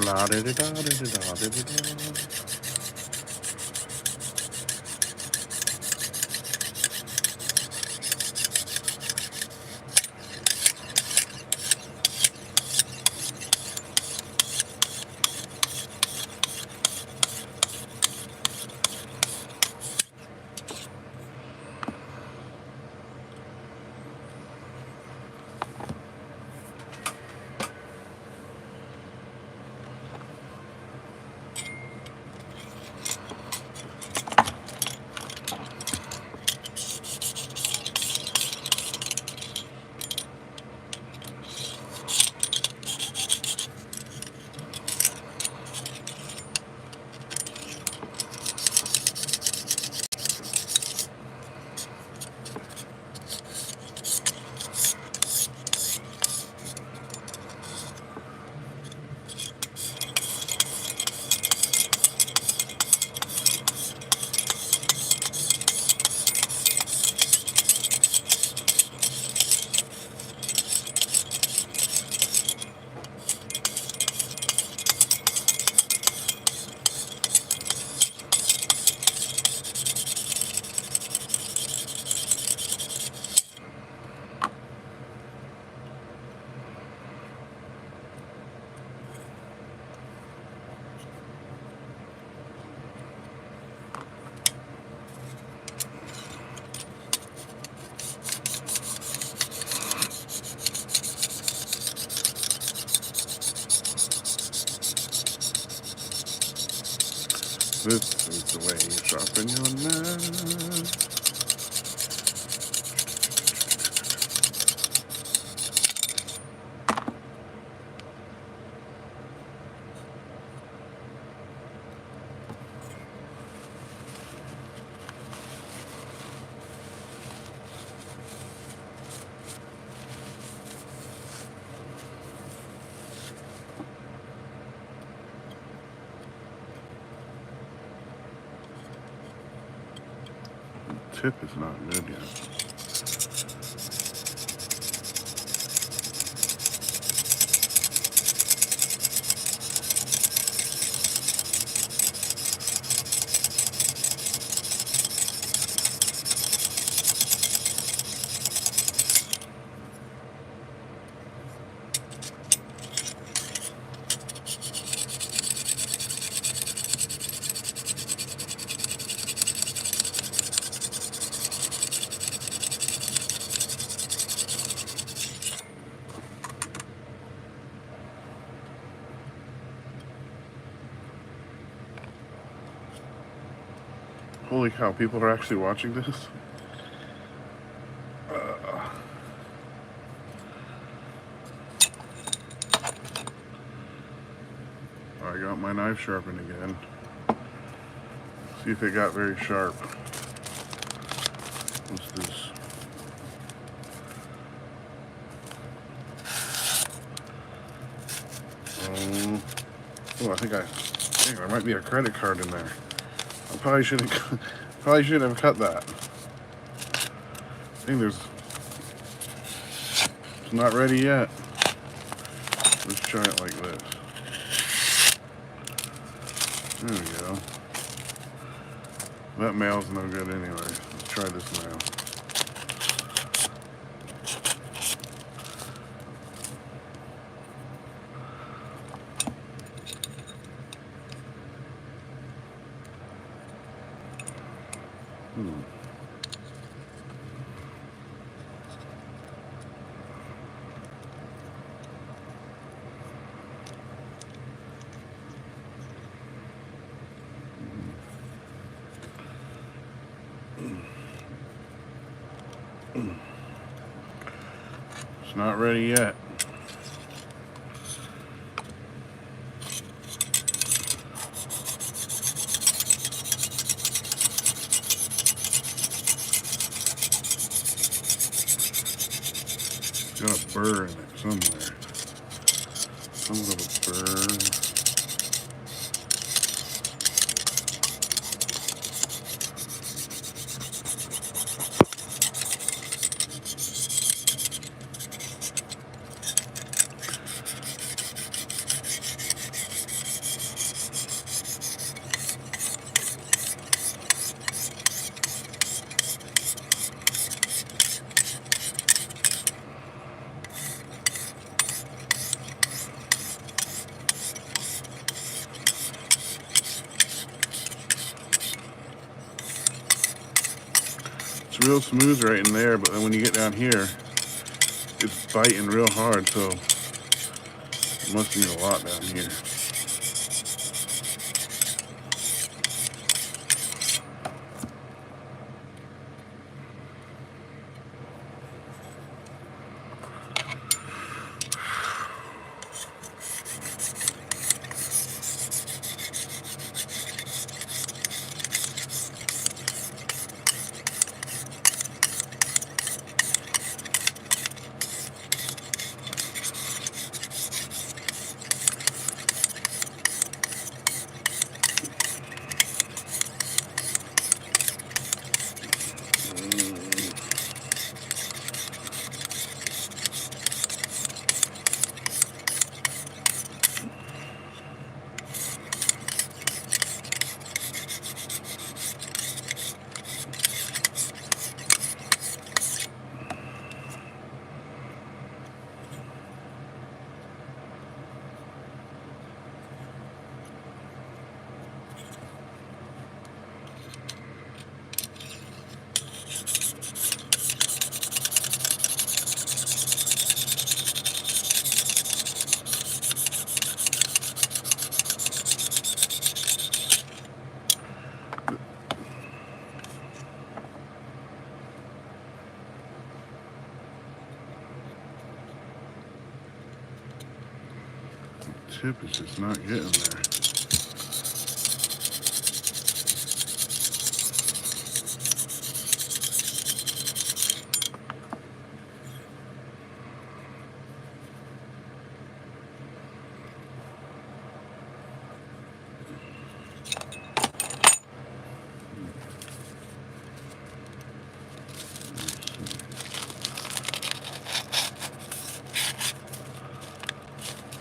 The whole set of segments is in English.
La da da da da da da da da. This is the way you sharpen your knife. Tip is not good yet. Holy cow, people are actually watching this? I got my knife sharpened again. See if it got very sharp. What's this? Oh, I think there might be a credit card in there. I probably shouldn't have cut that. I think it's not ready yet. Let's try it like this. There we go. That mail's no good anyway. Let's try this mail. It's not ready yet. It's got a burr in it somewhere. Some little burr. real smooth right in there, but then when you get down here, it's biting real hard, so it must mean a lot down here. Tip is just not getting there.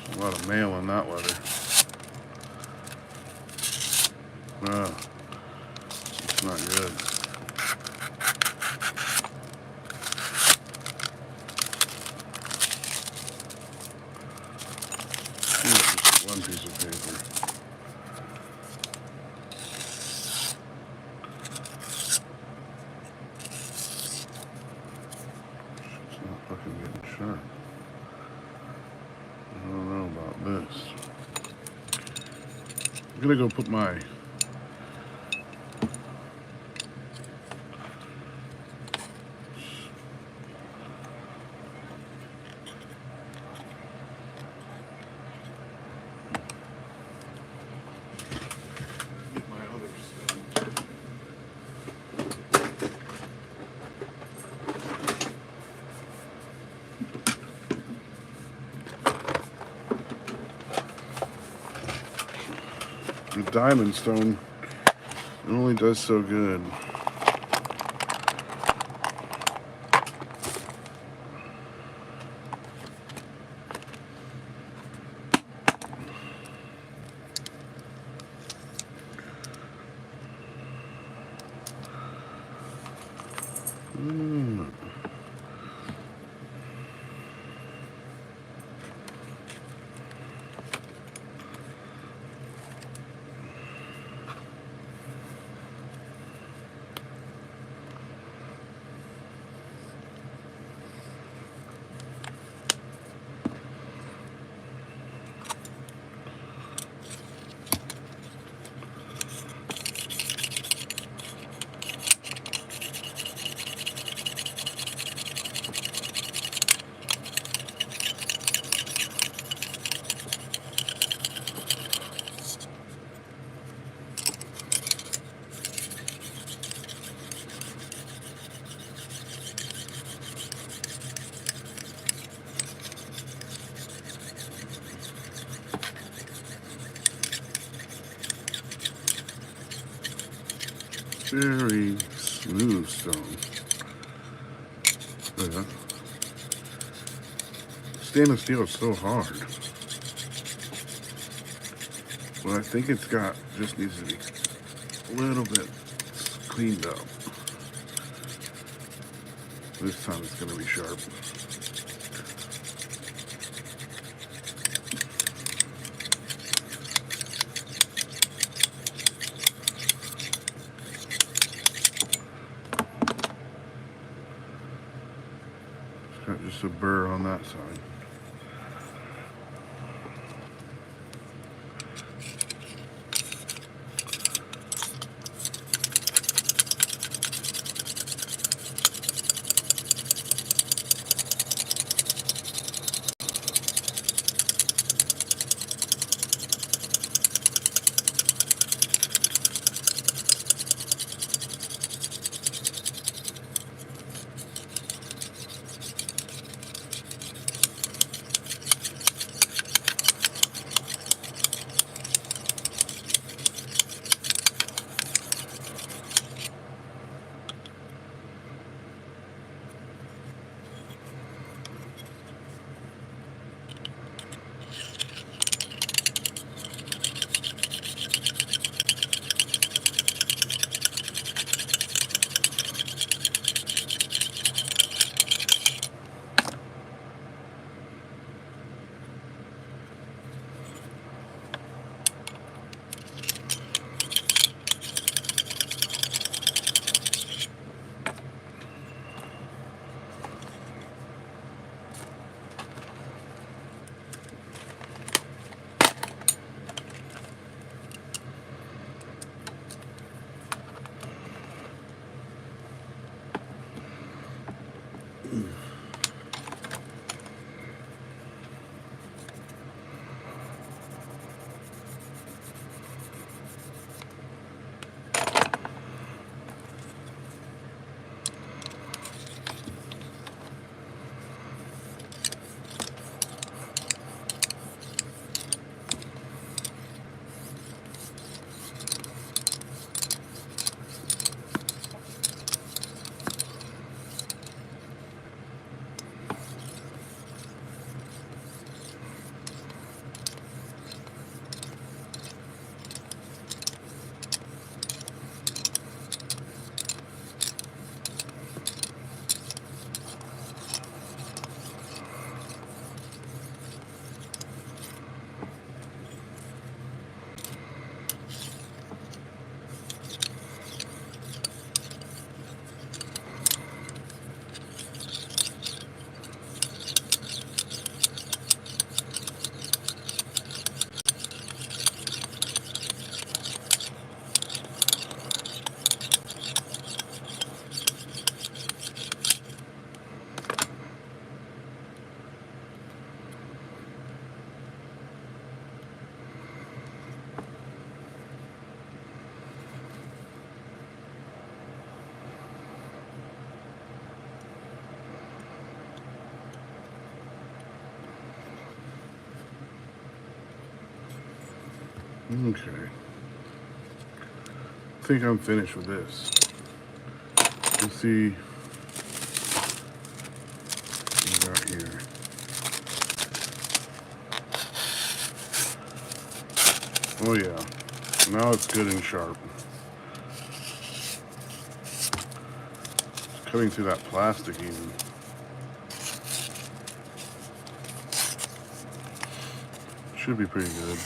A lot of mail in that letter. It's not good. Just one piece of paper. It's not fucking getting sharp. I don't know about this. I'm gonna go put my the diamond stone. It only does so good. Very smooth stone. Yeah. Stainless steel is so hard. But I think it's just needs to be a little bit cleaned up. This time it's going to be sharp. Okay. I think I'm finished with this. Let's see what we got here. Oh yeah, now it's good and sharp. It's cutting through that plastic even. Should be pretty good.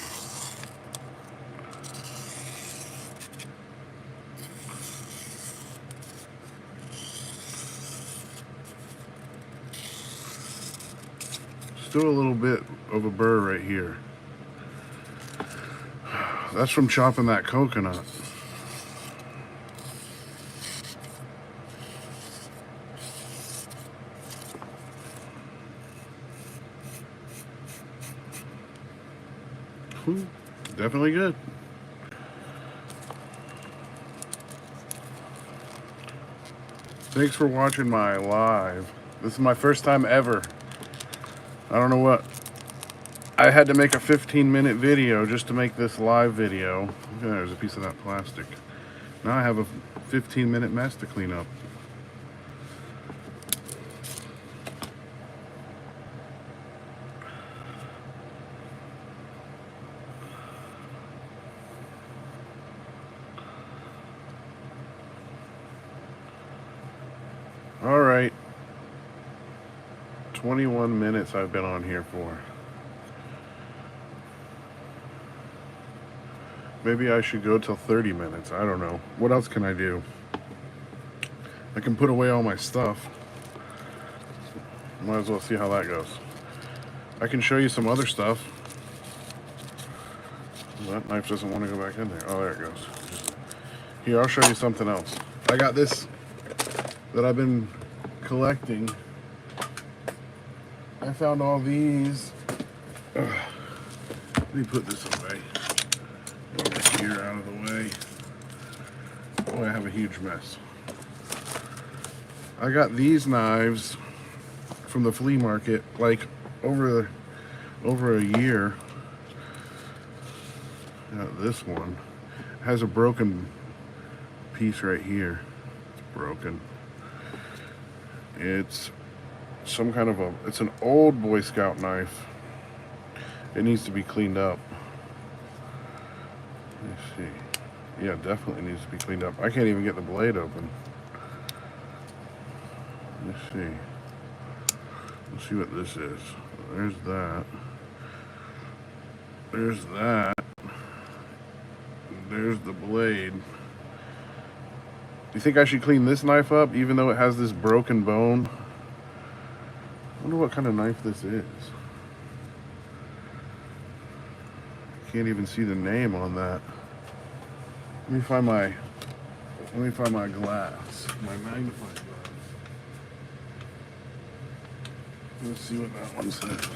Still a little bit of a burr right here. That's from chopping that coconut. Definitely good. Thanks for watching my live. This is my first time ever. I don't know what. I had to make a 15-minute video just to make this live video. Okay, there's a piece of that plastic. Now I have a 15-minute mess to clean up. All right. 21 minutes I've been on here for. Maybe I should go till 30 minutes. I don't know. What else can I do? I can put away all my stuff. Might as well see how that goes. I can show you some other stuff. That knife doesn't want to go back in there. Oh, there it goes. Here, I'll show you something else. I got this that I've been collecting. I found all these. Let me put this away. Over here, out of the way. Oh, I have a huge mess. I got these knives from the flea market, like over a year. This one has a broken piece right here. It's broken. It's some kind of it's an old Boy Scout knife. It needs to be cleaned up. Let's see. Yeah, definitely needs to be cleaned up. I can't even get the blade open. Let's see. Let's see what this is. There's that. There's that. There's the blade. Do you think I should clean this knife up even though it has this broken bone? I wonder what kind of knife this is. Can't even see the name on that. Let me find my glass, my magnifying glass. Let's see what that one says.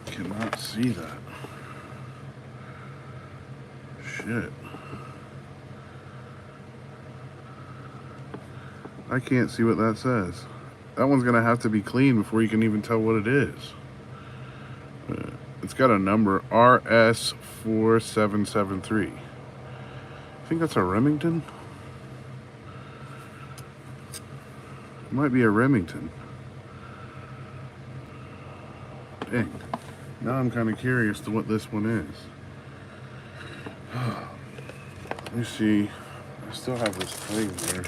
Cannot see that. Shit. I can't see what that says. That one's gonna have to be clean before you can even tell what it is. It's got a number, RS4773. I think that's a Remington. It might be a Remington. Dang. Now I'm kind of curious to what this one is. Let me see. I still have this thing here.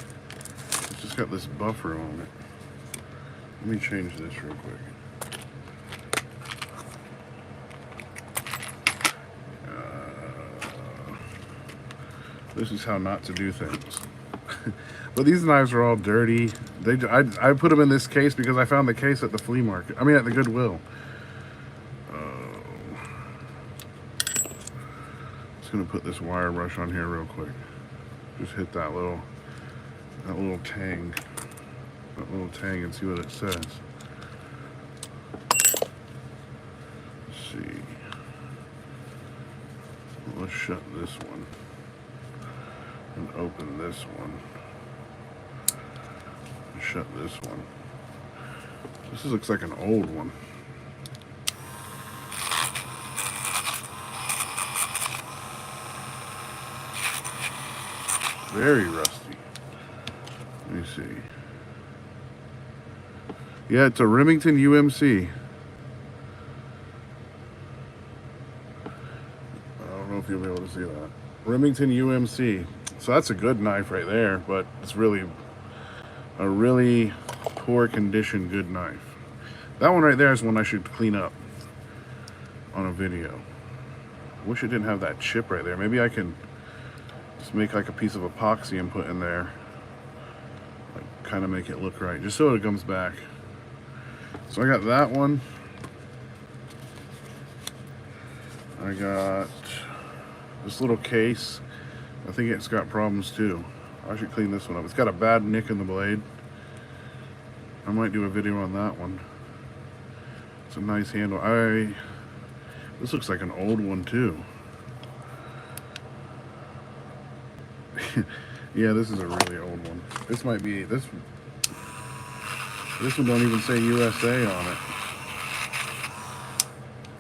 It's just got this buffer on it. Let me change this real quick. This is how not to do things. But these knives are all dirty. I put them in this case because I found the case at the flea market. I mean at the Goodwill. Just gonna put this wire brush on here real quick. Just hit that little tang. That little tang and see what it says. Let's see. Let's shut this one. And open this one. And shut this one. This looks like an old one. Very rusty. Let me see. Yeah, it's a Remington UMC. I don't know if you'll be able to see that. Remington UMC. So that's a good knife right there, but it's really a really poor condition good knife. That one right there is one I should clean up on a video. Wish it didn't have that chip right there. Maybe I can just make like a piece of epoxy and put in there. Like kind of make it look right, just so it comes back. So I got that one. I got this little case. I think it's got problems too. I should clean this one up. It's got a bad nick in the blade. I might do a video on that one. It's a nice handle. This looks like an old one too. Yeah, this is a really old one. This might be this one don't even say USA on it.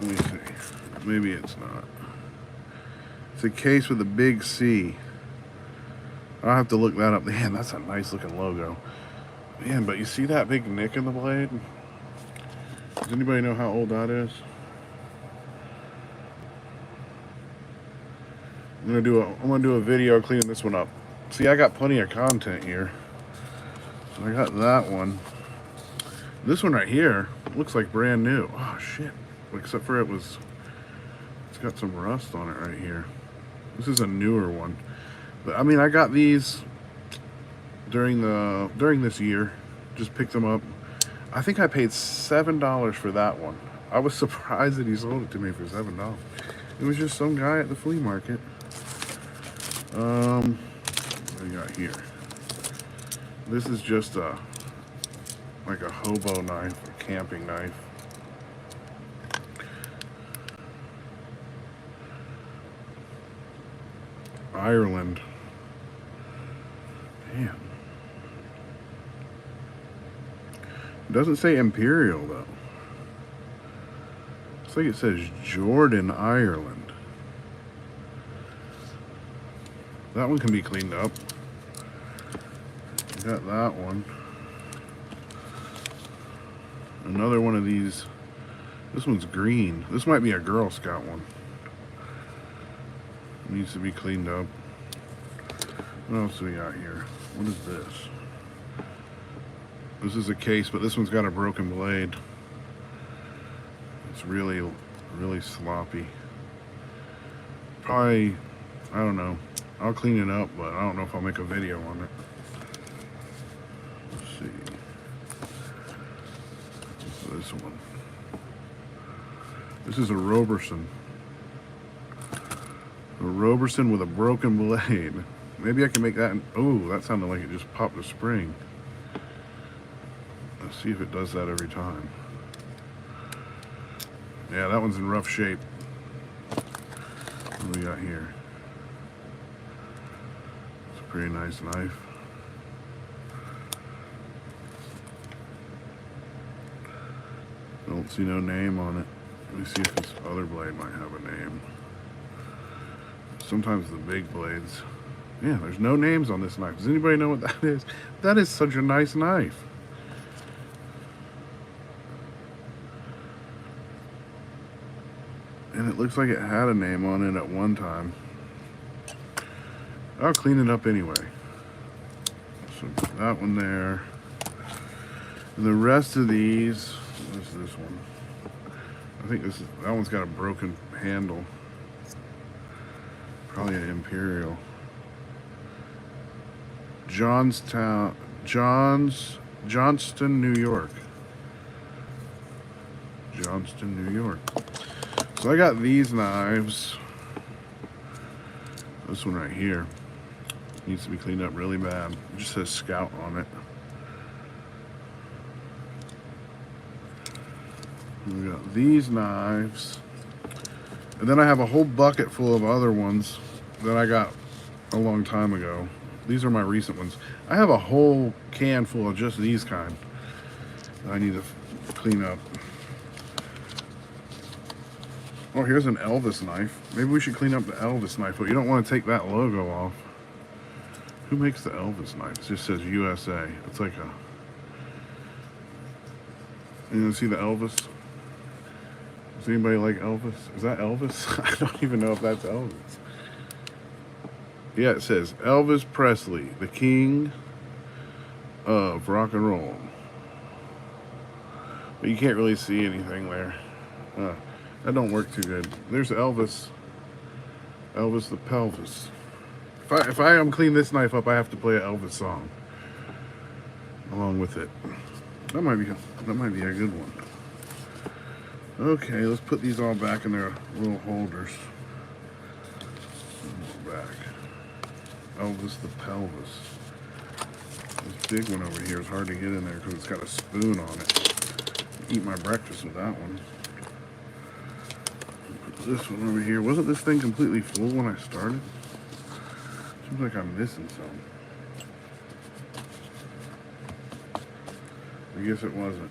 Let me see. Maybe it's not. It's a case with a big C. I'll have to look that up. Man, that's a nice looking logo. Man, but you see that big nick in the blade? Does anybody know how old that is? I'm gonna do a video cleaning this one up. See, I got plenty of content here. So I got that one. This one right here looks like brand new. Oh shit. Except for it's got some rust on it right here. This is a newer one. But I mean, I got these during this year. Just picked them up. I think I paid $7 for that one. I was surprised that he sold it to me for $7. It was just some guy at the flea market. What do we got here? This is just like a hobo knife, a camping knife. Ireland. Damn. It doesn't say Imperial though. It's like it says Jordan, Ireland. That one can be cleaned up. Got that one. Another one of these. This one's green. This might be a Girl Scout one. Needs to be cleaned up. What else do we got here? What is this? This is a case, but this one's got a broken blade. It's really, really sloppy. Probably, I don't know. I'll clean it up, but I don't know if I'll make a video on it. Let's see. What's this one? This is a Roberson. A Roberson with a broken blade. Maybe I can make that. Oh, that sounded like it just popped a spring. Let's see if it does that every time. Yeah, that one's in rough shape. What do we got here? It's a pretty nice knife. Don't see no name on it. Let me see if this other blade might have a name. Sometimes the big blades. Yeah, there's no names on this knife. Does anybody know what that is? That is such a nice knife. And it looks like it had a name on it at one time. I'll clean it up anyway. So that one there. And the rest of these, what's this one? I think that one's got a broken handle. Probably an Imperial. Johnston, New York. Johnston, New York. So I got these knives. This one right here needs to be cleaned up really bad. It just says Scout on it. We got these knives. And then I have a whole bucket full of other ones that I got a long time ago. These are my recent ones. I have a whole can full of just these kind that I need to clean up. Oh, here's an Elvis knife. Maybe we should clean up the Elvis knife, but you don't want to take that logo off. Who makes the Elvis knife? It just says USA. It's like a... You see the Elvis? Does anybody like Elvis? Is that Elvis? I don't even know if that's Elvis. Yeah, it says Elvis Presley, the king of rock and roll. But you can't really see anything there. That don't work too good. There's Elvis. Elvis the pelvis. If I clean this knife up, I have to play an Elvis song along with it. That might be a good one. Okay, let's put these all back in their little holders. Back. Elvis the pelvis. This big one over here is hard to get in there because it's got a spoon on it. Eat my breakfast with that one. Put this one over here. Wasn't this thing completely full when I started? Seems like I'm missing some. I guess it wasn't.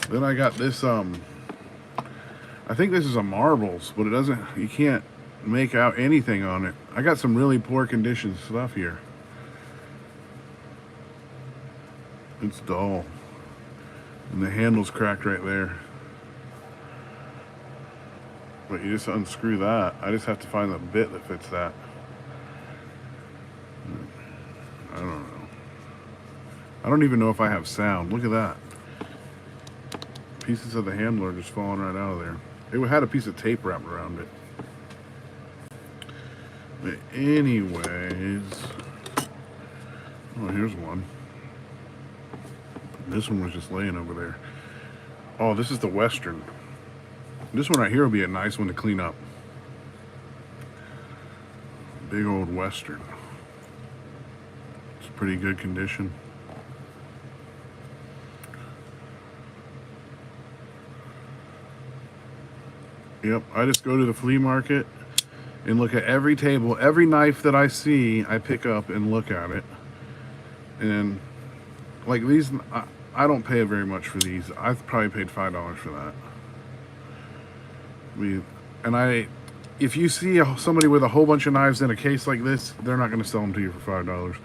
Then I got this, I think this is a marbles, but it doesn't, you can't make out anything on it. I got some really poor condition stuff here. It's dull. And the handle's cracked right there. But you just unscrew that. I just have to find the bit that fits that. I don't know. I don't even know if I have sound. Look at that. Pieces of the handle are just falling right out of there. It had a piece of tape wrapped around it. But anyways, oh, here's one. This one was just laying over there. Oh, this is the Western. This one right here will be a nice one to clean up. Big old Western. It's pretty good condition. Yep, I just go to the flea market and look at every table, every knife that I see, I pick up and look at it. And like these, I don't pay very much for these. I've probably paid $5 for that. If you see somebody with a whole bunch of knives in a case like this, they're not going to sell them to you for $5.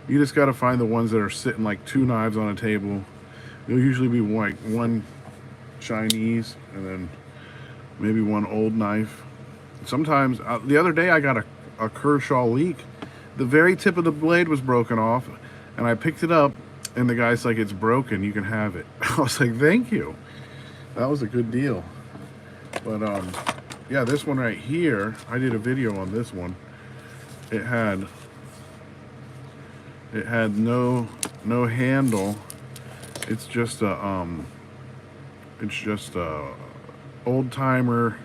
You just got to find the ones that are sitting like 2 knives on a table. There'll usually be like one Chinese and then maybe one old knife. Sometimes, the other day I got a Kershaw leak. The very tip of the blade was broken off, and I picked it up, and the guy's like, "It's broken, you can have it." I was like, "Thank you." That was a good deal. But yeah, this one right here, I did a video on this one. It had no handle. It's just a old timer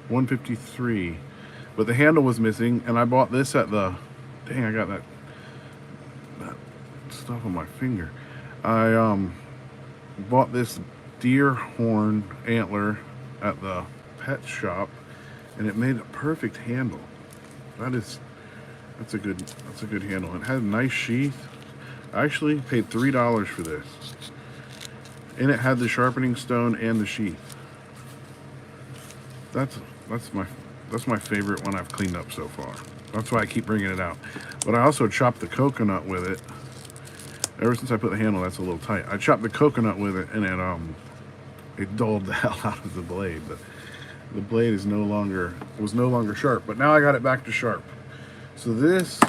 153, but the handle was missing, and I bought this at the, dang, I got that stuff on my finger. I bought this deer horn antler at the pet shop, and it made a perfect handle. That's a good handle. It had a nice sheath. I actually paid $3 for this, and it had the sharpening stone and the sheath. That's my favorite one I've cleaned up so far. That's why I keep bringing it out. But I also chopped the coconut with it. Ever since I put the handle, that's a little tight. I chopped the coconut with it, and it dulled the hell out of the blade. But the blade was no longer sharp. But now I got it back to sharp. So this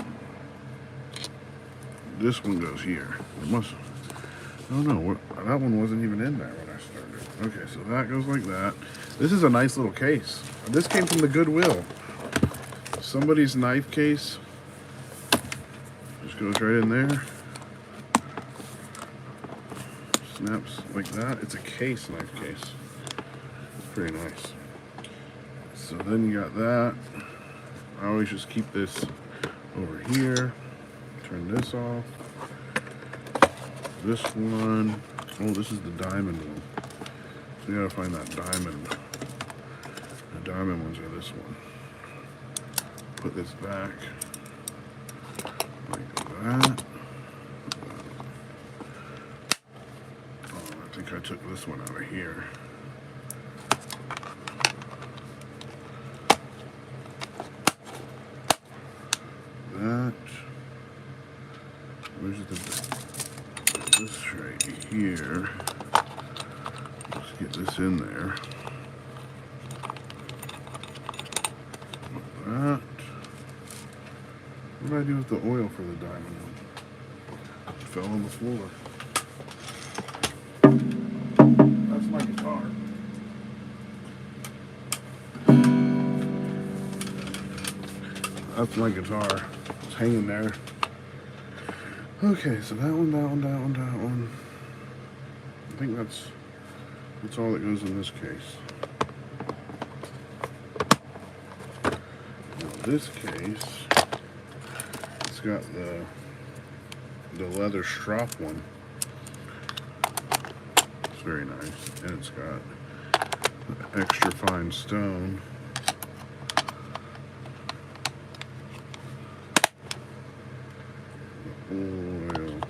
one goes here. I don't know. That one wasn't even in there when I started. Okay, so that goes like that. This is a nice little case. This came from the Goodwill. Somebody's knife case. Just goes right in there. Snaps like that. It's a case, knife case. It's pretty nice. So then you got that. I always just keep this over here. Turn this off. This one. Oh, this is the diamond one. So you gotta find that diamond. The diamond ones are this one. Put this back like that. Oh, I think I took this one out of here. here. Let's get this in there. That. What did I do with the oil for the diamond? It fell on the floor. That's my guitar. That's my guitar. It's hanging there. Okay, so that one. I think that's all that goes in this case. Now this case, it's got the leather strap one. It's very nice, and it's got extra fine stone. Oil.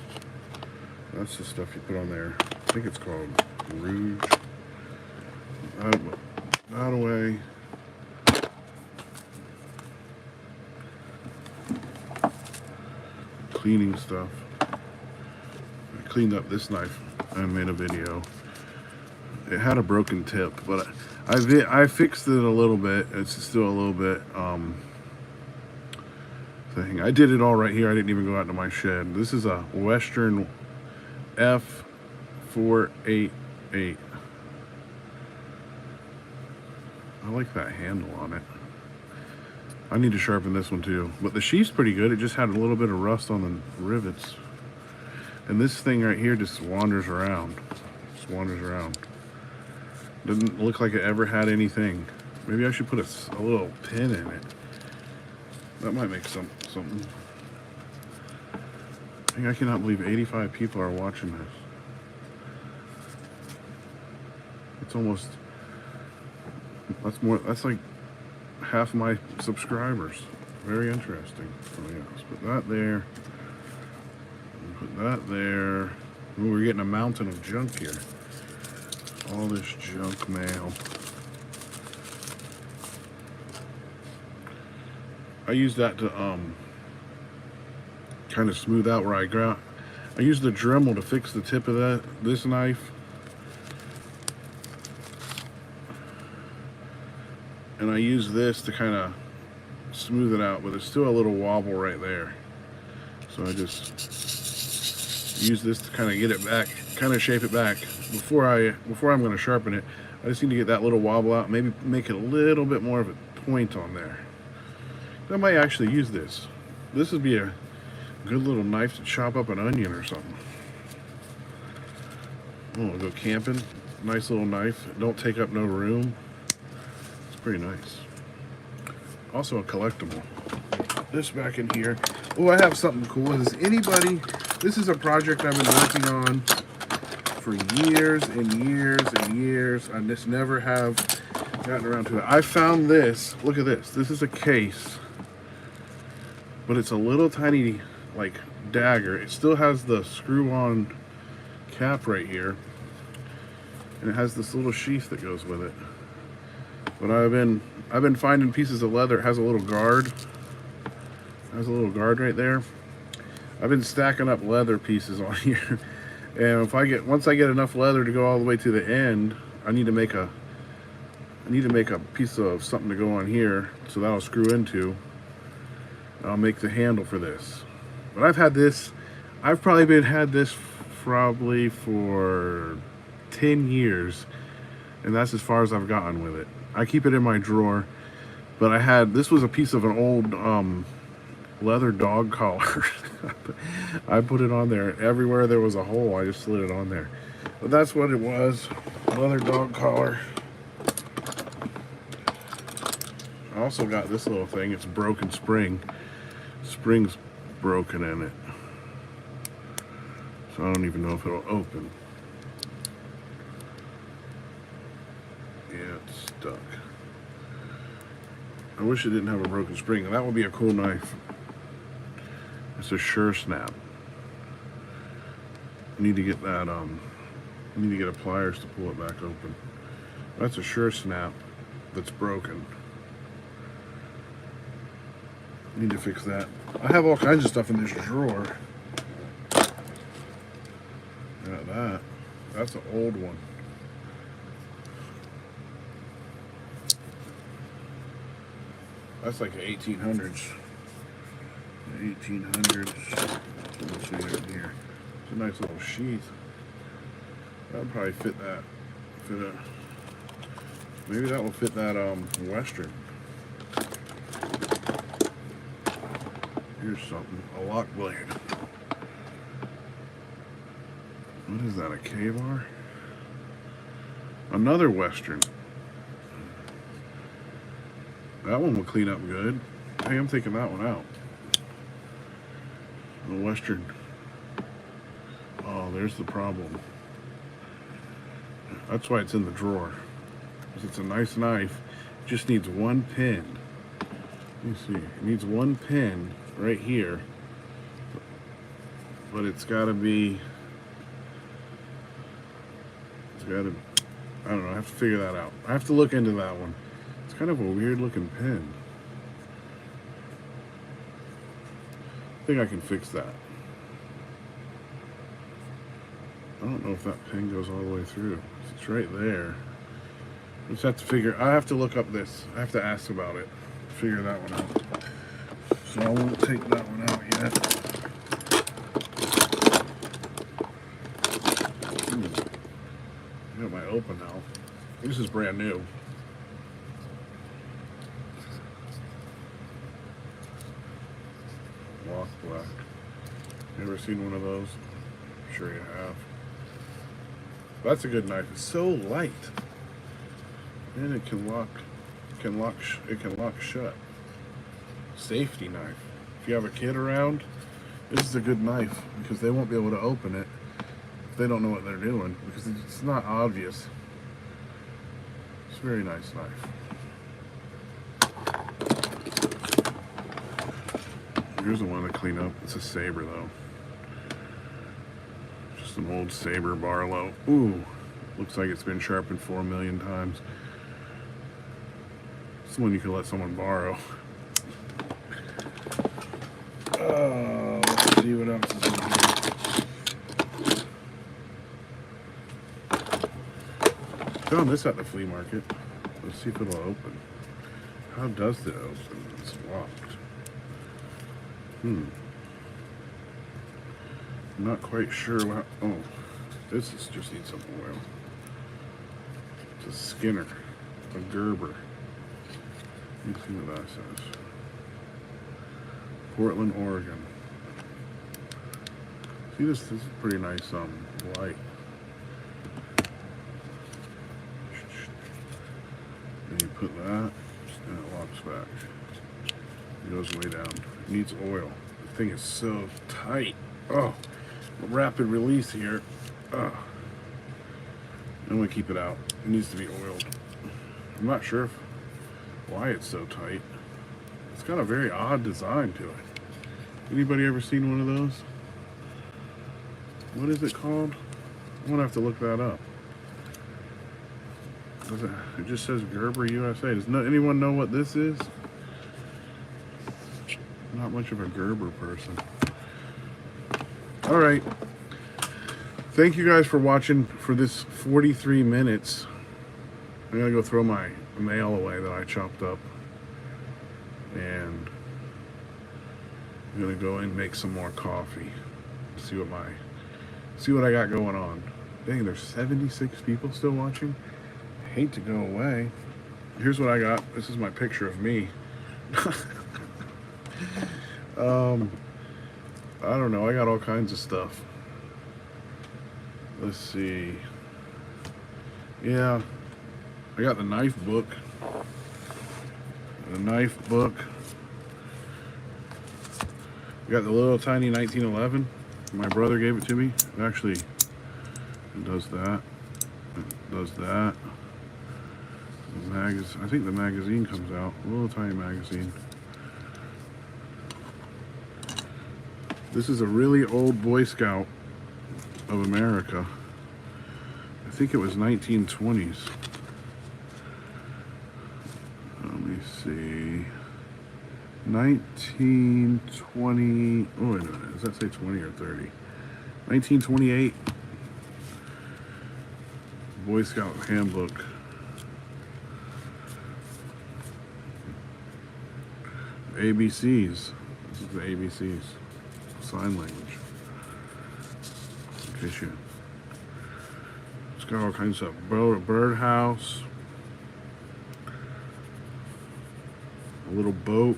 That's the stuff you put on there. I think it's called rouge. That away. Cleaning stuff. I cleaned up this knife and made a video. It had a broken tip, but I fixed it a little bit. It's still a little bit thing. I did it all right here. I didn't even go out to my shed. This is a Western F488. I like that handle on it. I need to sharpen this one too. But the sheath's pretty good. It just had a little bit of rust on the rivets. And this thing right here just wanders around. Just wanders around. Doesn't look like it ever had anything. Maybe I should put a little pin in it. That might make something. I cannot believe 85 people are watching this. It's almost, that's like half my subscribers. Very interesting. Oh yeah, let's put that there. Put that there. Ooh, we're getting a mountain of junk here. All this junk mail. I use that to kind of smooth out where I grout. I use the Dremel to fix the tip of this knife. And I use this to kind of smooth it out, but there's still a little wobble right there. So I just use this to kind of get it back, kind of shape it back. Before I'm going to sharpen it, I just need to get that little wobble out, maybe make it a little bit more of a point on there. I might actually use this. This would be a good little knife to chop up an onion or something. Oh, go camping. Nice little knife. Don't take up no room. It's pretty nice. Also a collectible. This back in here. Oh, I have something cool. This is a project I've been working on for years and years and years. I just never have gotten around to it. I found this. Look at this. This is a case. But it's a little tiny, like, dagger. It still has the screw-on cap right here. And it has this little sheath that goes with it. But I've been finding pieces of leather. It has a little guard. It has a little guard right there. I've been stacking up leather pieces on here. And once I get enough leather to go all the way to the end, I need to make a piece of something to go on here, so that'll screw into. I'll make the handle for this. But I've had this probably for 10 years, and that's as far as I've gotten with it. I keep it in my drawer, but this was a piece of an old leather dog collar. I put it on there. Everywhere there was a hole, I just slid it on there. But that's what it was, leather dog collar. I also got this little thing. It's a broken spring. Spring's broken in it, so I don't even know if it'll open. Yeah, it's stuck. I wish it didn't have a broken spring. That would be a cool knife. It's a sure snap. I need to get that I need to get a pliers to pull it back open. That's a sure snap that's broken. Need to fix that. I have all kinds of stuff in this drawer. Got that. That's an old one. That's like the 1800s. The 1800s. Let's see right here. It's a nice little sheath. That would probably fit that. Maybe that will fit that Western. Here's something. A lock blade. What is that? A K-bar? Another Western. That one will clean up good. Hey, I'm taking that one out. The Western. Oh, there's the problem. That's why it's in the drawer. Because it's a nice knife. It just needs one pin. Let me see. It needs one pin right here. But it's got to be... I don't know. I have to figure that out. I have to look into that one. It's kind of a weird looking pin. I think I can fix that. I don't know if that pin goes all the way through. It's right there. I just have to figure. I have to look up this. I have to ask about it. Figure that one out. So I won't take that one out yet. I got my open now. This is brand new. Lock black. You ever seen one of those? I'm sure you have. That's a good knife. It's so light, and it can lock. It can lock shut. Safety knife. If you have a kid around, this is a good knife because they won't be able to open it if they don't know what they're doing because it's not obvious. It's a very nice knife. Here's the one to clean up. It's a saber though. Just an old saber Barlow. Ooh, looks like it's been sharpened 4 million times. It's one you can let someone borrow. Let's see what else is in here. Found this at the flea market. Let's see if it'll open. How does it open? It's locked. I'm not quite sure what. Oh, this is just needs some oil. It's a Skinner, a Gerber. Let me see what that says. Portland, Oregon. See this? This is pretty nice. Light. And you put that, and it locks back. It goes way down. It needs oil. The thing is so tight. Oh, rapid release here. I'm gonna keep it out. It needs to be oiled. I'm not sure why it's so tight. It's got a very odd design to it. Anybody ever seen one of those? What is it called? I'm gonna have to look that up. It just says Gerber USA. Does anyone know what this is? Not much of a Gerber person. All right. Thank you guys for watching for this 43 minutes. I'm gonna go throw my mail away that I chopped up, and I'm gonna go and make some more coffee. See what I got going on. Dang, there's 76 people still watching. I hate to go away. Here's what I got. This is my picture of me. I don't know. I got all kinds of stuff. Let's see. Yeah, I got the knife book. The knife book. I got the little tiny 1911. My brother gave it to me. Actually, it does that. It does that. I think the magazine comes out. A little tiny magazine. This is a really old Boy Scout of America. I think it was 1920s. Let me see. 1920. Oh, wait a minute. Does that say 20 or 30? 1928. Boy Scout handbook. ABCs. This is the ABCs. Sign language. In case you. It's got all kinds of stuff. Birdhouse. A little boat.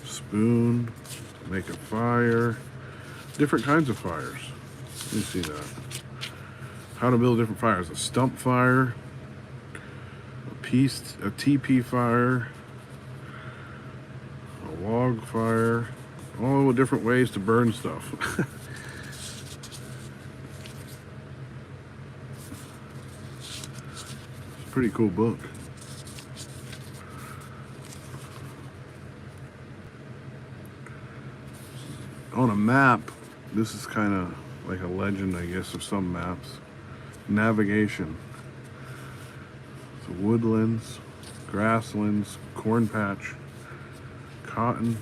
Spoon. Make a fire. Different kinds of fires. Let me see that. How to build different fires. A stump fire. A TP fire, a log fire, all different ways to burn stuff. It's a pretty cool book. On a map, this is kind of like a legend, I guess, of some maps. Navigation. Woodlands, grasslands, corn patch, cotton.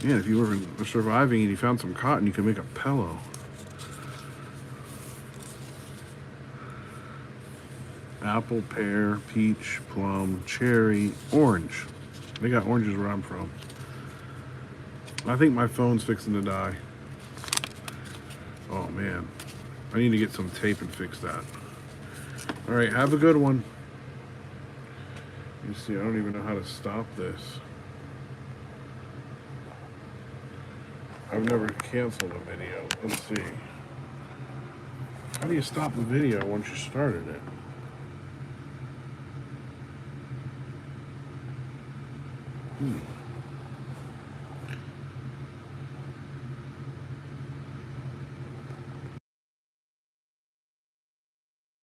Yeah, if you were surviving and you found some cotton, you could make a pillow. Apple, pear, peach, plum, cherry, orange. They got oranges where I'm from. I think my phone's fixing to die. Oh man, I need to get some tape and fix that. All right, have a good one. You see, I don't even know how to stop this. I've never canceled a video. Let's see. How do you stop the video once you started it?